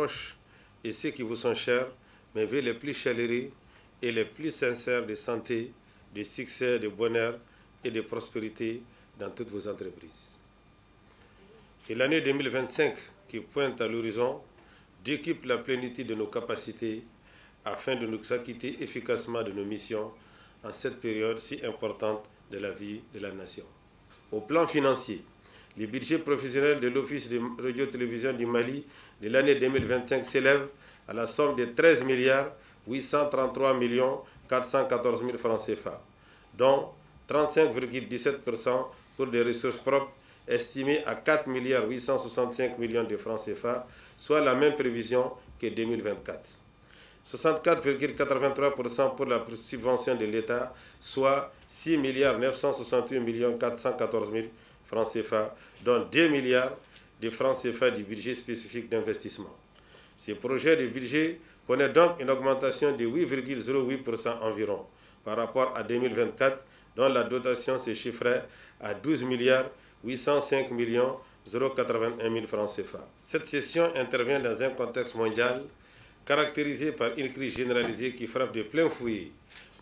proches et ceux qui vous sont chers, mes vœux les plus chaleureux et les plus sincères de santé, de succès, de bonheur et de prospérité dans toutes vos entreprises. Et l'année 2025 qui pointe à l'horizon décuple la plénitude de nos capacités afin de nous acquitter efficacement de nos missions en cette période si importante de la vie de la nation. Au plan financier, le budget professionnel de l'Office de radio-télévision du Mali de l'année 2025 s'élève à la somme de 13 833 414 000 francs CFA, dont 35,17% pour des ressources propres estimées à 4 865 millions de francs CFA, soit la même prévision que 2024. 64,83% pour la subvention de l'État, soit 6 968 414 000 francs CFA, dont 2 milliards de francs CFA du budget spécifique d'investissement. Ce projet de budget connaît donc une augmentation de 8,08% environ par rapport à 2024, dont la dotation se chiffrait à 12 805 081 000 francs CFA. Cette session intervient dans un contexte mondial caractérisé par une crise généralisée qui frappe de plein fouet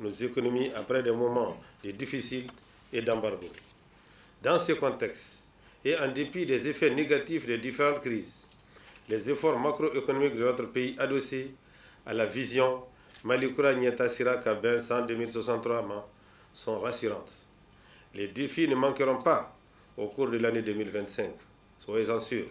nos économies après des moments de difficiles et d'embargo. Dans ce contexte, et en dépit des effets négatifs des différentes crises, les efforts macroéconomiques de notre pays adossés à la vision Malikura Nyeta Siraka Ben 100 2063 sont rassurantes. Les défis ne manqueront pas au cours de l'année 2025, soyez-en sûrs.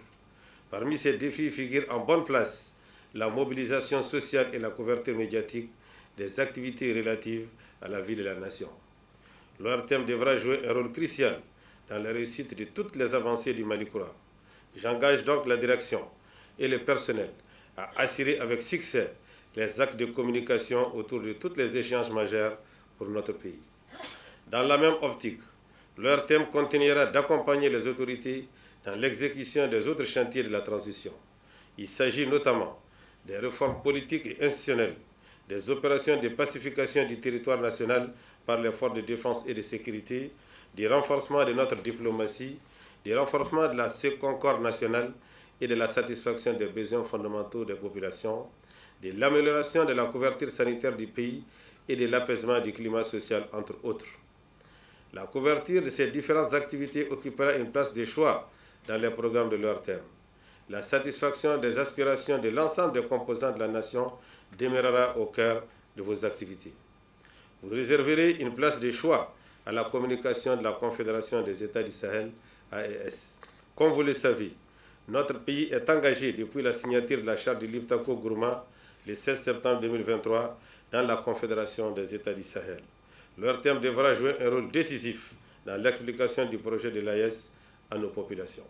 Parmi ces défis figurent en bonne place la mobilisation sociale et la couverture médiatique des activités relatives à la vie de la nation. Leur thème devra jouer un rôle crucial dans la réussite de toutes les avancées du Malikura. J'engage donc la direction et le personnel à assurer avec succès les actes de communication autour de toutes les échéances majeures pour notre pays. Dans la même optique, leur thème continuera d'accompagner les autorités dans l'exécution des autres chantiers de la transition. Il s'agit notamment des réformes politiques et institutionnelles, des opérations de pacification du territoire national par les forces de défense et de sécurité, du renforcement de notre diplomatie, du renforcement de la concorde nationale et de la satisfaction des besoins fondamentaux des populations, de l'amélioration de la couverture sanitaire du pays et de l'apaisement du climat social, entre autres. La couverture de ces différentes activités occupera une place de choix dans les programmes de leur thème. La satisfaction des aspirations de l'ensemble des composants de la nation demeurera au cœur de vos activités. Vous réserverez une place de choix à la communication de la Confédération des États du Sahel, AES. Comme vous le savez, notre pays est engagé depuis la signature de la charte de Liptako-Gourma le 16 septembre 2023 dans la Confédération des États du Sahel. Leur thème devra jouer un rôle décisif dans l'explication du projet de l'AES à nos populations.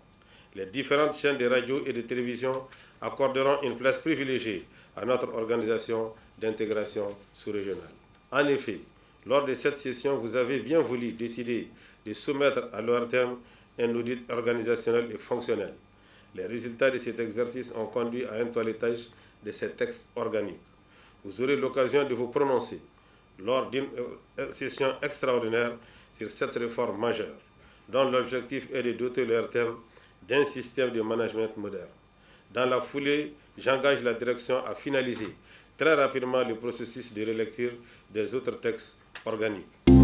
Les différentes chaînes de radio et de télévision accorderont une place privilégiée à notre organisation d'intégration sous-régionale. En effet, lors de cette session, vous avez bien voulu décider de soumettre à leur thème un audit organisationnel et fonctionnel. Les résultats de cet exercice ont conduit à un toilettage de ces textes organiques. Vous aurez l'occasion de vous prononcer lors d'une session extraordinaire sur cette réforme majeure, dont l'objectif est de doter leur thème d'un système de management moderne. Dans la foulée, j'engage la direction à finaliser très rapidement le processus de relecture des autres textes organiques.